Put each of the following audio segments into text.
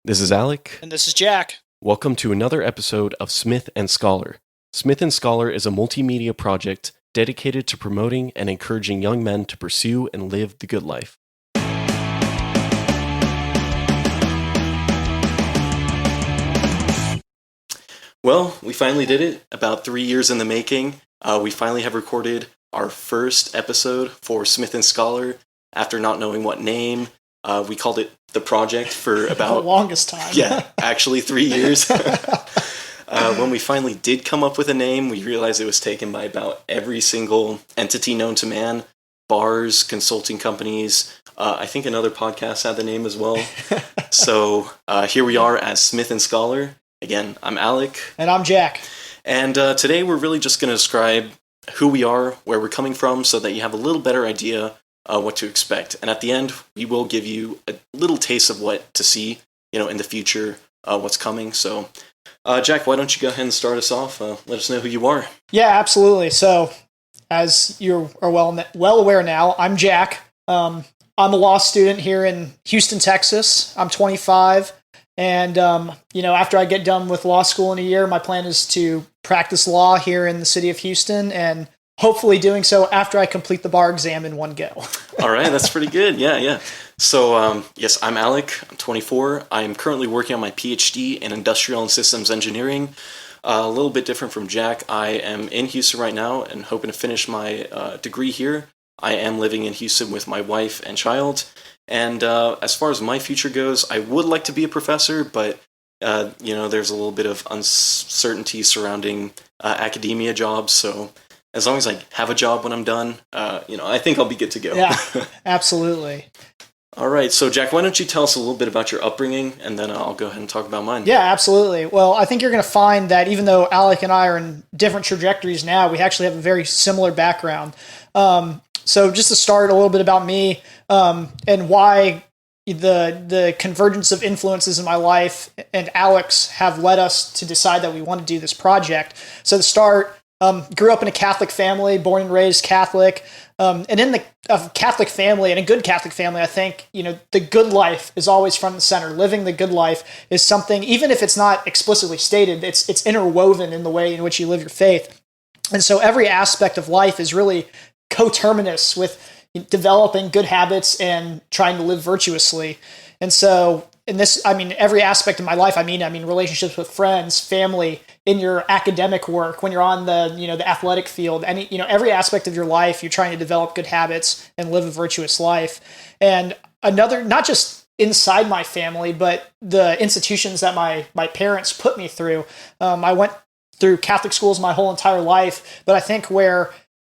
This is Alec. And this is Jack. Welcome to another episode of Smith and Scholar. Smith and Scholar is a multimedia project dedicated to promoting and encouraging young men to pursue and live the good life. Well, we finally did it. About 3 years in the making. We finally have recorded our first episode for Smith and Scholar after not knowing what name. We called it The Project for about... the longest time. Yeah, actually 3 years. When we finally did come up with a name, we realized it was taken by about every single entity known to man. Bars, consulting companies. I think another podcast had the name as well. So here we are as Smith and Scholar. Again, I'm Alec. And I'm Jack. And today we're really just going to describe who we are, where we're coming from, so that you have a little better idea what to expect. And at the end, we will give you a little taste of what to see, in the future, what's coming. So, Jack, why don't you go ahead and start us off? Let us know who you are. Yeah, absolutely. So, as you are well aware now, I'm Jack. I'm a law student here in Houston, Texas. I'm 25. And, after I get done with law school in a year, my plan is to practice law here in the city of Houston and hopefully doing so after I complete the bar exam in one go. All right, that's pretty good. Yeah. So, yes, I'm Alec. I'm 24. I'm currently working on my PhD in Industrial and Systems Engineering. A little bit different from Jack. I am in Houston right now and hoping to finish my degree here. I am living in Houston with my wife and child. And as far as my future goes, I would like to be a professor, but, there's a little bit of uncertainty surrounding academia jobs. So as long as I have a job when I'm done, I think I'll be good to go. Yeah, absolutely. All right. So, Jack, why don't you tell us a little bit about your upbringing, and then I'll go ahead and talk about mine. Yeah, absolutely. Well, I think you're going to find that even though Alec and I are in different trajectories now, we actually have a very similar background. So just to start a little bit about me and why the convergence of influences in my life and Alec's have led us to decide that we want to do this project. So to start, grew up in a Catholic family, born and raised Catholic. And in a Catholic family, and a good Catholic family, I think, the good life is always front and center. Living the good life is something, even if it's not explicitly stated, it's interwoven in the way in which you live your faith. And so every aspect of life is really coterminous with developing good habits and trying to live virtuously. And so in this, every aspect of my life, I mean relationships with friends, family, in your academic work, when you're on the athletic field, every aspect of your life, you're trying to develop good habits and live a virtuous life. And another, not just inside my family, but the institutions that my parents put me through. I went through Catholic schools my whole entire life, but I think where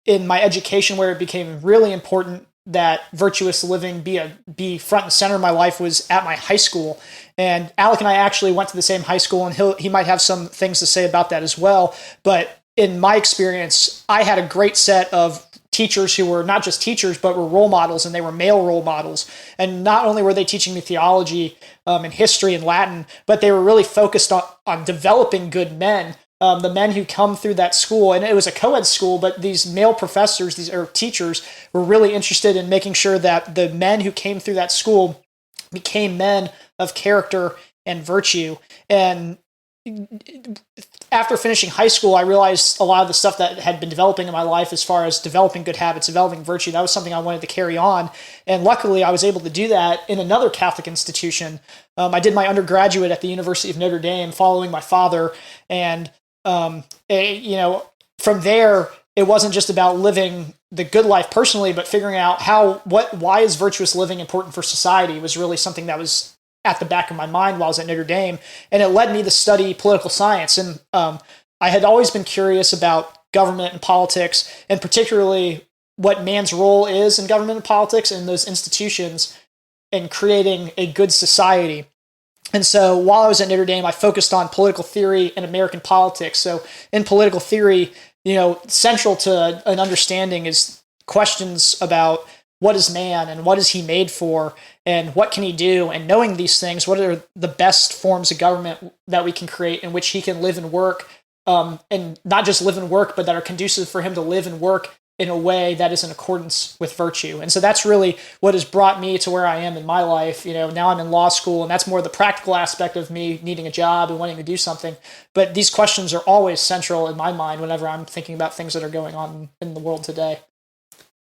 in my education, where it became really important that virtuous living be front and center of my life was at my high school. And Alec and I actually went to the same high school, and he might have some things to say about that as well. But in my experience, I had a great set of teachers who were not just teachers, but were role models, and they were male role models. And not only were they teaching me theology and history and Latin, but they were really focused on developing good men. The men who come through that school, and it was a co-ed school, but these male professors, these teachers, were really interested in making sure that the men who came through that school became men of character and virtue. And after finishing high school, I realized a lot of the stuff that had been developing in my life as far as developing good habits, developing virtue, that was something I wanted to carry on. And luckily, I was able to do that in another Catholic institution. I did my undergraduate at the University of Notre Dame following my father, and from there, it wasn't just about living the good life personally, but figuring out why is virtuous living important for society was really something that was at the back of my mind while I was at Notre Dame. And it led me to study political science. And I had always been curious about government and politics, and particularly what man's role is in government and politics and those institutions in creating a good society. And so while I was at Notre Dame, I focused on political theory and American politics. So in political theory, central to an understanding is questions about what is man and what is he made for and what can he do? And knowing these things, what are the best forms of government that we can create in which he can live and work, and not just live and work, but that are conducive for him to live and work in a way that is in accordance with virtue. And so that's really what has brought me to where I am in my life. Now I'm in law school, and that's more the practical aspect of me needing a job and wanting to do something. But these questions are always central in my mind whenever I'm thinking about things that are going on in the world today.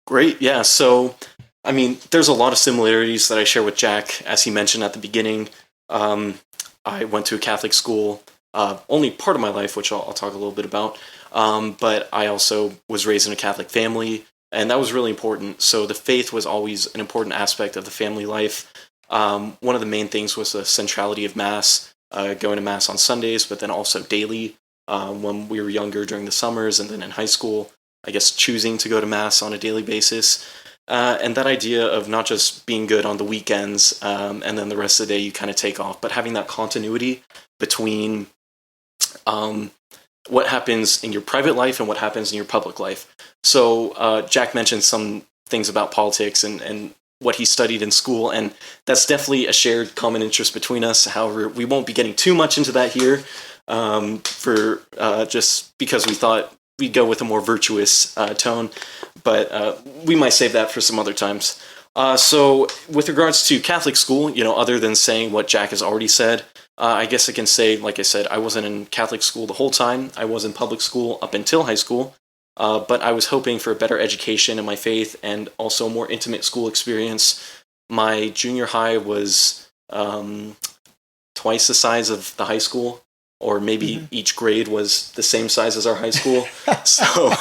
Great. Yeah. So, I mean, there's a lot of similarities that I share with Jack. As he mentioned at the beginning, I went to a Catholic school, only part of my life, which I'll talk a little bit about. But I also was raised in a Catholic family, and that was really important. So the faith was always an important aspect of the family life. One of the main things was the centrality of Mass, going to Mass on Sundays, but then also daily when we were younger during the summers, and then in high school, I guess choosing to go to Mass on a daily basis. And that idea of not just being good on the weekends and then the rest of the day you kind of take off, but having that continuity between what happens in your private life and what happens in your public life. So Jack mentioned some things about politics and what he studied in school, and that's definitely a shared common interest between us. However, we won't be getting too much into that here for just because we thought we'd go with a more virtuous tone, but we might save that for some other times. So with regards to Catholic school, other than saying what Jack has already said, I guess I can say, like I said, I wasn't in Catholic school the whole time. I was in public school up until high school, but I was hoping for a better education in my faith and also a more intimate school experience. My junior high was twice the size of the high school, or maybe each grade was the same size as our high school. So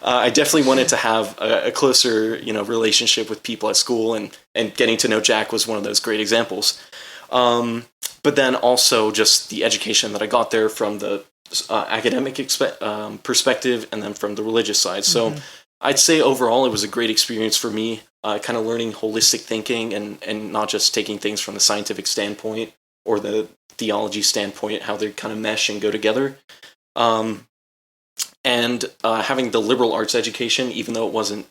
I definitely wanted to have a closer, relationship with people at school, and getting to know Jack was one of those great examples. But then also just the education that I got there from the academic perspective, and then from the religious side. So I'd say overall it was a great experience for me, kind of learning holistic thinking and not just taking things from the scientific standpoint or the theology standpoint, how they kind of mesh and go together. And having the liberal arts education, even though it wasn't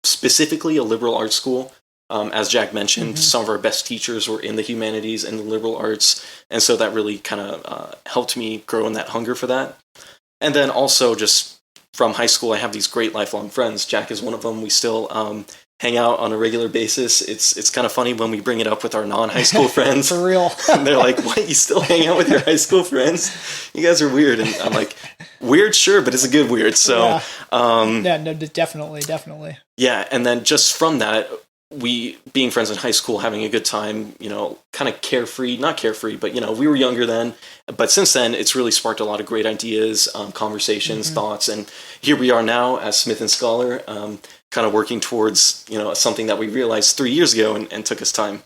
specifically a liberal arts school, as Jack mentioned, some of our best teachers were in the humanities and the liberal arts, and so that really kind of helped me grow in that hunger for that. And then also just from high school, I have these great lifelong friends. Jack is one of them. We still hang out on a regular basis. It's kind of funny when we bring it up with our non-high school friends. For real. And they're like, what, you still hang out with your high school friends? You guys are weird. And I'm like, weird, sure, but it's a good weird. So no, definitely. Yeah, and then just from that, we being friends in high school, having a good time, kind of not carefree, but we were younger then. But since then, it's really sparked a lot of great ideas, conversations, thoughts, and here we are now as Smith and Scholar, kind of working towards something that we realized 3 years ago and took us time.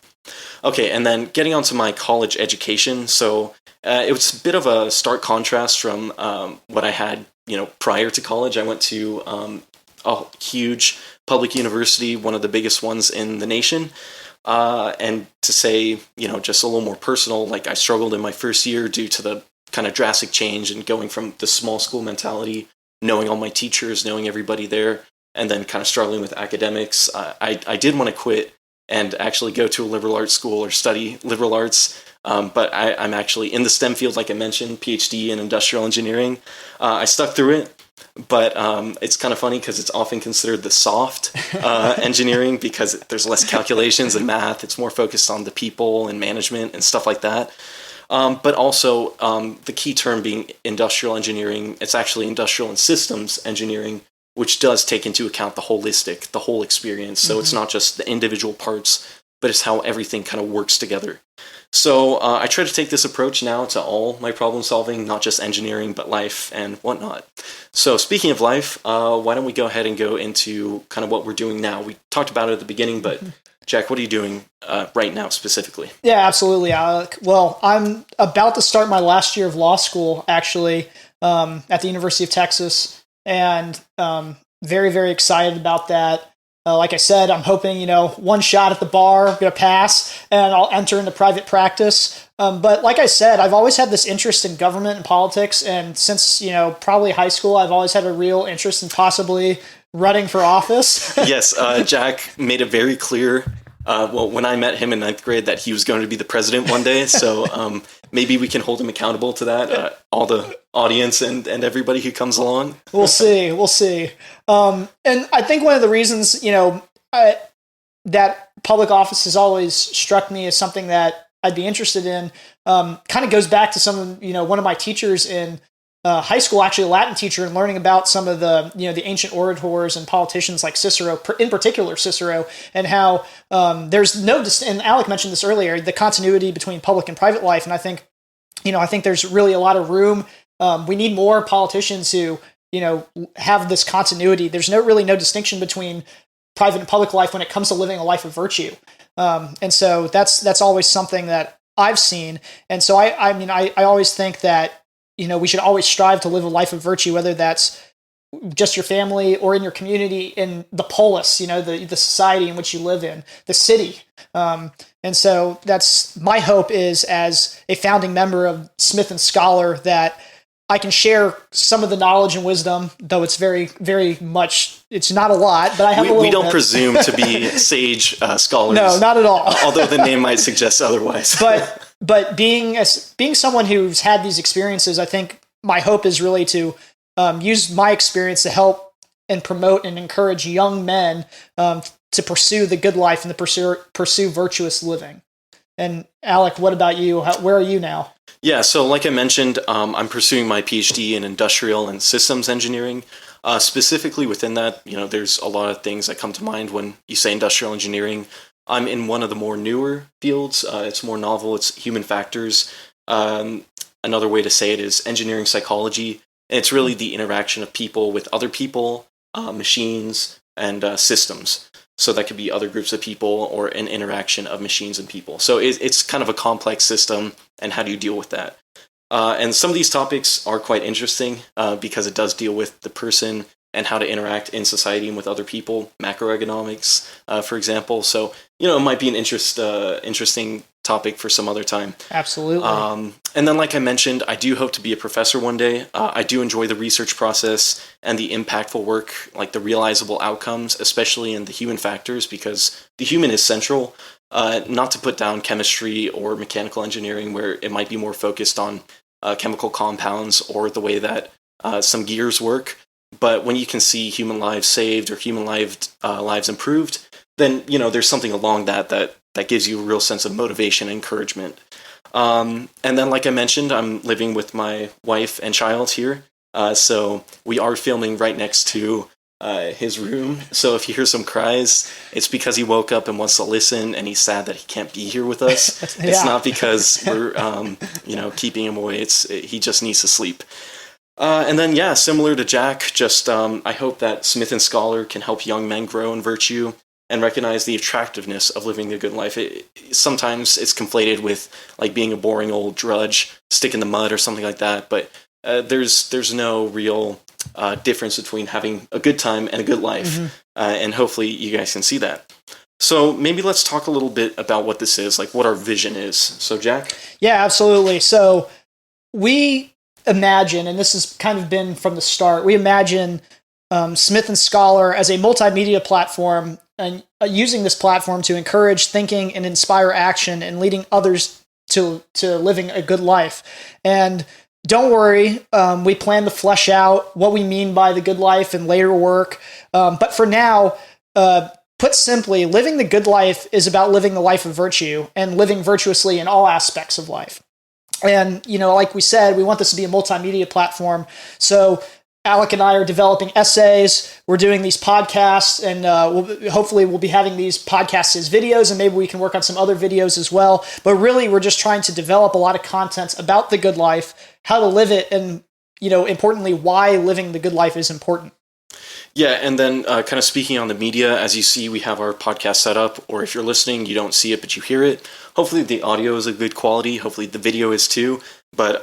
Okay, and then getting onto my college education. So it was a bit of a stark contrast from what I had prior to college. I went to a huge public university, one of the biggest ones in the nation. And to say, just a little more personal, like I struggled in my first year due to the kind of drastic change and going from the small school mentality, knowing all my teachers, knowing everybody there, and then kind of struggling with academics. I did want to quit and actually go to a liberal arts school or study liberal arts. But I'm actually in the STEM field, like I mentioned, PhD in industrial engineering. I stuck through it. But it's kind of funny because it's often considered the soft engineering because there's less calculations and math. It's more focused on the people and management and stuff like that. But also the key term being industrial engineering, it's actually industrial and systems engineering, which does take into account the whole experience. So it's not just the individual parts, but it's how everything kind of works together. So I try to take this approach now to all my problem solving, not just engineering, but life and whatnot. So speaking of life, why don't we go ahead and go into kind of what we're doing now? We talked about it at the beginning, but Jack, what are you doing right now specifically? Yeah, absolutely, Alec. Well, I'm about to start my last year of law school, actually, at the University of Texas, and very, very excited about that. Like I said, I'm hoping, one shot at the bar, I'm going to pass, and I'll enter into private practice. But like I said, I've always had this interest in government and politics, and since, probably high school, I've always had a real interest in possibly running for office. Yes, Jack made it very clear well, when I met him in ninth grade, that he was going to be the president one day. So maybe we can hold him accountable to that. All the audience and everybody who comes along. We'll see. We'll see. And I think one of the reasons, that public office has always struck me as something that I'd be interested in, kind of goes back to one of my teachers in high school, actually a Latin teacher, and learning about some of the ancient orators and politicians like Cicero, in particular Cicero, and how there's and Alec mentioned this earlier, the continuity between public and private life. And I think there's really a lot of room. We need more politicians who, have this continuity. There's no distinction between private and public life when it comes to living a life of virtue. And so that's always something that I've seen. And so I always think that, we should always strive to live a life of virtue, whether that's just your family or in your community, in the polis, the society in which you live in, the city. And so that's my hope, is as a founding member of Smith and Scholar, that I can share some of the knowledge and wisdom, though it's very, very much, it's not a lot, but I have a little We don't bit. presume to be sage scholars. No, not at all. Although the name might suggest otherwise. But being someone who's had these experiences, I think my hope is really to use my experience to help and promote and encourage young men to pursue the good life and to pursue virtuous living. And Alec, what about you? Where are you now? Yeah, so like I mentioned, I'm pursuing my PhD in industrial and systems engineering. Specifically within that, there's a lot of things that come to mind when you say industrial engineering. I'm in one of the more newer fields. It's more novel. It's human factors. Another way to say it is engineering psychology. And it's really the interaction of people with other people, machines, and systems. So that could be other groups of people or an interaction of machines and people. So it's kind of a complex system, and how do you deal with that? And some of these topics are quite interesting because it does deal with the person and how to interact in society and with other people, macroeconomics, for example. So, it might be an interesting topic for some other time. Absolutely. And then, like I mentioned, I do hope to be a professor one day. I do enjoy the research process and the impactful work, like the realizable outcomes, especially in the human factors, because the human is central. Not to put down chemistry or mechanical engineering, where it might be more focused on chemical compounds or the way that some gears work. But when you can see human lives saved or human lives improved, then there's something along that gives you a real sense of motivation and encouragement. And then, like I mentioned, I'm living with my wife and child here, so we are filming right next to his room. So if you hear some cries, it's because he woke up and wants to listen, and he's sad that he can't be here with us. It's not because we're keeping him away. He just needs to sleep. And then, similar to Jack, I hope that Smith and Scholar can help young men grow in virtue and recognize the attractiveness of living a good life. Sometimes it's conflated with like being a boring old drudge, stick in the mud or something like that. But there's no real difference between having a good time and a good life. Mm-hmm. And hopefully you guys can see that. So maybe let's talk a little bit about what this is, like what our vision is. So Jack? Yeah, absolutely. So we imagine, and this has kind of been from the start, we imagine Smith and Scholar as a multimedia platform, and using this platform to encourage thinking and inspire action and leading others to living a good life. And don't worry, we plan to flesh out what we mean by the good life in later work. But for now, put simply, living the good life is about living the life of virtue and living virtuously in all aspects of life. And, like we said, we want this to be a multimedia platform. So Alec and I are developing essays. We're doing these podcasts, and hopefully we'll be having these podcasts as videos, and maybe we can work on some other videos as well. But really, we're just trying to develop a lot of content about the good life, how to live it, and, importantly, why living the good life is important. Yeah, and then kind of speaking on the media, as you see, we have our podcast set up, or if you're listening, you don't see it, but you hear it. Hopefully the audio is of good quality. Hopefully the video is too. But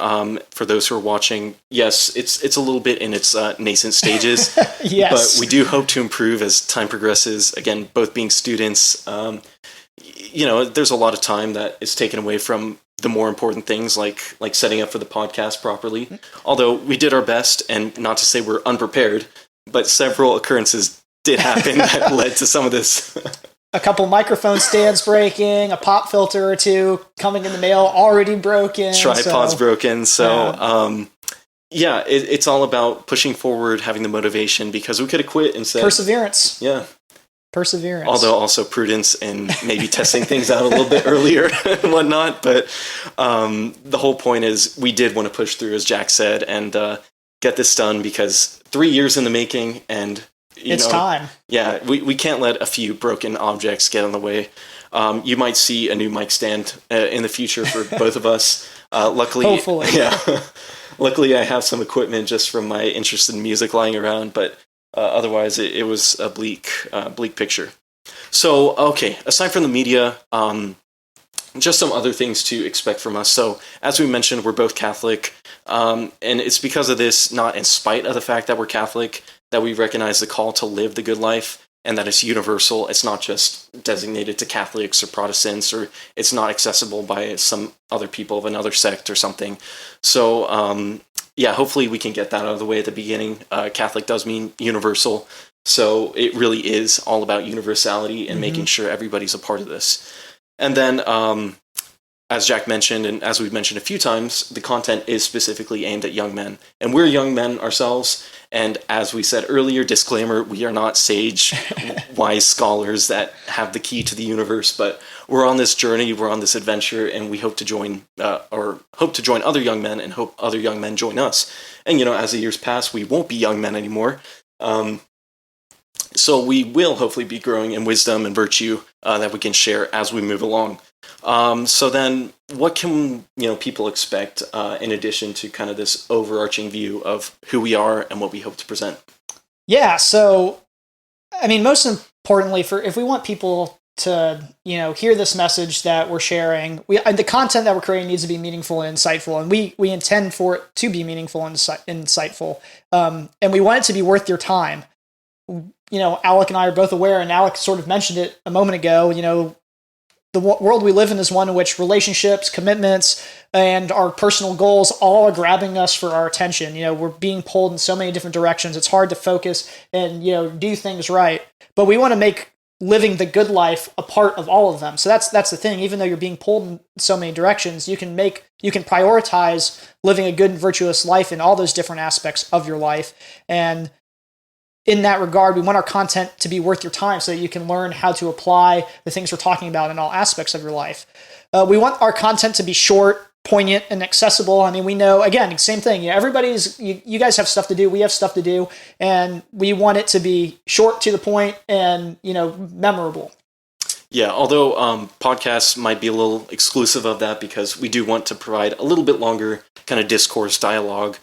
for those who are watching, yes, it's a little bit in its nascent stages. Yes. But we do hope to improve as time progresses. Again, both being students, there's a lot of time that is taken away from the more important things like setting up for the podcast properly. Although we did our best, and not to say we're unprepared, but several occurrences did happen that led to some of this. a couple microphone stands breaking, a pop filter or two coming in the mail already broken. Tripod's broken. So, it's all about pushing forward, having the motivation, because we could have quit and said perseverance. Yeah. Perseverance. Although also prudence and maybe testing things out a little bit earlier and whatnot. But the whole point is we did want to push through, as Jack said, and get this done, because 3 years in the making, and it's time. Yeah, we can't let a few broken objects get in the way. You might see a new mic stand in the future for both of us. Luckily, hopefully. Yeah. Luckily, I have some equipment just from my interest in music lying around, but otherwise, it was a bleak picture. So, okay, aside from the media, just some other things to expect from us. So, as we mentioned, we're both Catholic, and it's because of this, not in spite of the fact that we're Catholic, that we recognize the call to live the good life, and that it's universal. It's not just designated to Catholics or Protestants, or it's not accessible by some other people of another sect or something. So, hopefully we can get that out of the way at the beginning. Catholic does mean universal. So it really is all about universality and making sure everybody's a part of this. And then, as Jack mentioned, and as we've mentioned a few times, the content is specifically aimed at young men. And we're young men ourselves. And as we said earlier, disclaimer, we are not sage, wise scholars that have the key to the universe, but we're on this journey, we're on this adventure, and we hope to join other young men, and hope other young men join us. And, as the years pass, we won't be young men anymore. So we will hopefully be growing in wisdom and virtue that we can share as we move along. So then what can, people expect in addition to kind of this overarching view of who we are and what we hope to present? Yeah. So, most importantly, if we want people to, hear this message that we're sharing, the content that we're creating needs to be meaningful and insightful. And we intend for it to be meaningful and insightful. And we want it to be worth your time. Alec and I are both aware, and Alec sort of mentioned it a moment ago, the world we live in is one in which relationships, commitments, and our personal goals all are grabbing us for our attention. We're being pulled in so many different directions. It's hard to focus and, do things right. But we want to make living the good life a part of all of them. So that's the thing. Even though you're being pulled in so many directions, you can prioritize living a good and virtuous life in all those different aspects of your life. And in that regard, we want our content to be worth your time so that you can learn how to apply the things we're talking about in all aspects of your life. We want our content to be short, poignant, and accessible. We know, again, same thing. You guys have stuff to do. We have stuff to do. And we want it to be short, to the point, and, memorable. Yeah, although podcasts might be a little exclusive of that, because we do want to provide a little bit longer kind of discourse, dialogue,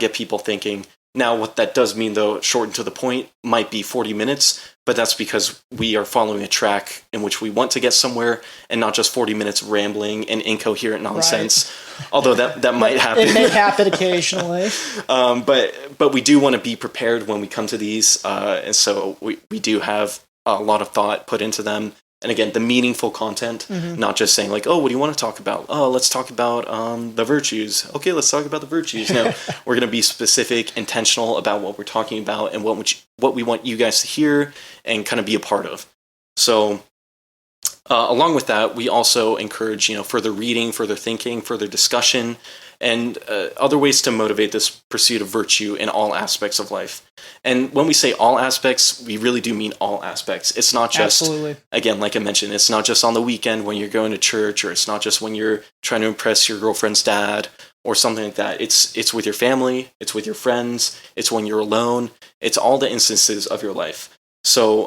get people thinking. Now, what that does mean, though, short and to the point, might be 40 minutes, but that's because we are following a track in which we want to get somewhere, and not just 40 minutes rambling and incoherent nonsense. Right. Although that might happen. It may happen occasionally. But we do want to be prepared when we come to these, and so we do have a lot of thought put into them. And again, the meaningful content, not just saying like, oh, what do you want to talk about? Oh, let's talk about the virtues. Okay, let's talk about the virtues. No, we're going to be specific, intentional about what we're talking about and what we want you guys to hear and kind of be a part of. So along with that, we also encourage, further reading, further thinking, further discussion, and other ways to motivate this pursuit of virtue in all aspects of life. And when we say all aspects, we really do mean all aspects. It's not just, Absolutely. Again, like I mentioned, it's not just on the weekend when you're going to church, or it's not just when you're trying to impress your girlfriend's dad or something like that. It's with your family, it's with your friends, it's when you're alone, it's all the instances of your life. So,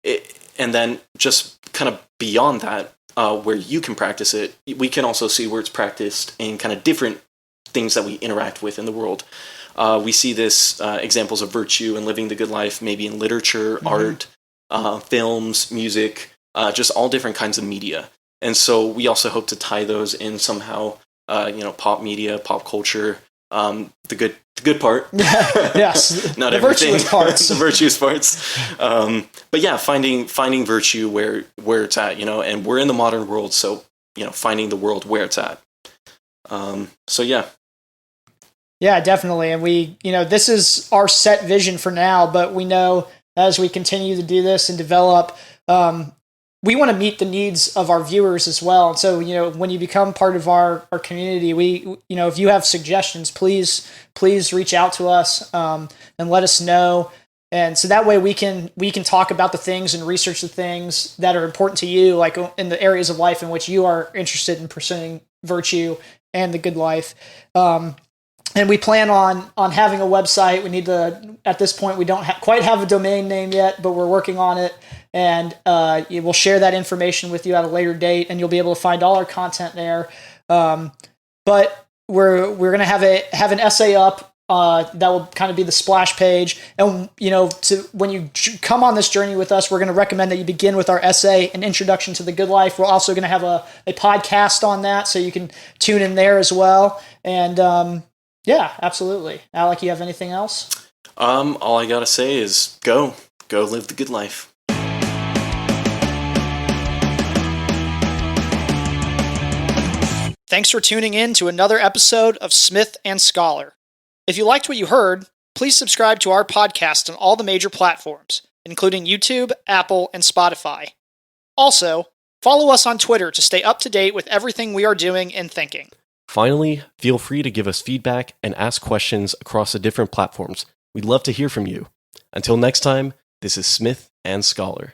and then just kind of beyond that, where you can practice it, we can also see where it's practiced in kind of different things that we interact with in the world. We see this examples of virtue and living the good life, maybe in literature, art, films, music, just all different kinds of media. And so we also hope to tie those in somehow, pop media, pop culture, the good part. Yes. Not the everything. Virtuous parts. The virtuous parts. But yeah, finding virtue where it's at, and we're in the modern world, so, finding the world where it's at. So yeah. Yeah, definitely. And we, this is our set vision for now, but we know as we continue to do this and develop, we want to meet the needs of our viewers as well. And so, when you become part of our community, if you have suggestions, please reach out to us and let us know. And so that way we can talk about the things and research the things that are important to you, like in the areas of life in which you are interested in pursuing virtue and the good life. And we plan on having a website. We need to, at this point, we don't quite have a domain name yet, but we're working on it. And we'll share that information with you at a later date, and you'll be able to find all our content there. But we're going to have an essay up that will kind of be the splash page. And, when you come on this journey with us, we're going to recommend that you begin with our essay, An Introduction to the Good Life. We're also going to have a podcast on that, so you can tune in there as well. And yeah, absolutely. Alec, you have anything else? All I got to say is go live the good life. Thanks for tuning in to another episode of Smith and Scholar. If you liked what you heard, please subscribe to our podcast on all the major platforms, including YouTube, Apple, and Spotify. Also, follow us on Twitter to stay up to date with everything we are doing and thinking. Finally, feel free to give us feedback and ask questions across the different platforms. We'd love to hear from you. Until next time, this is Smith and Scholar.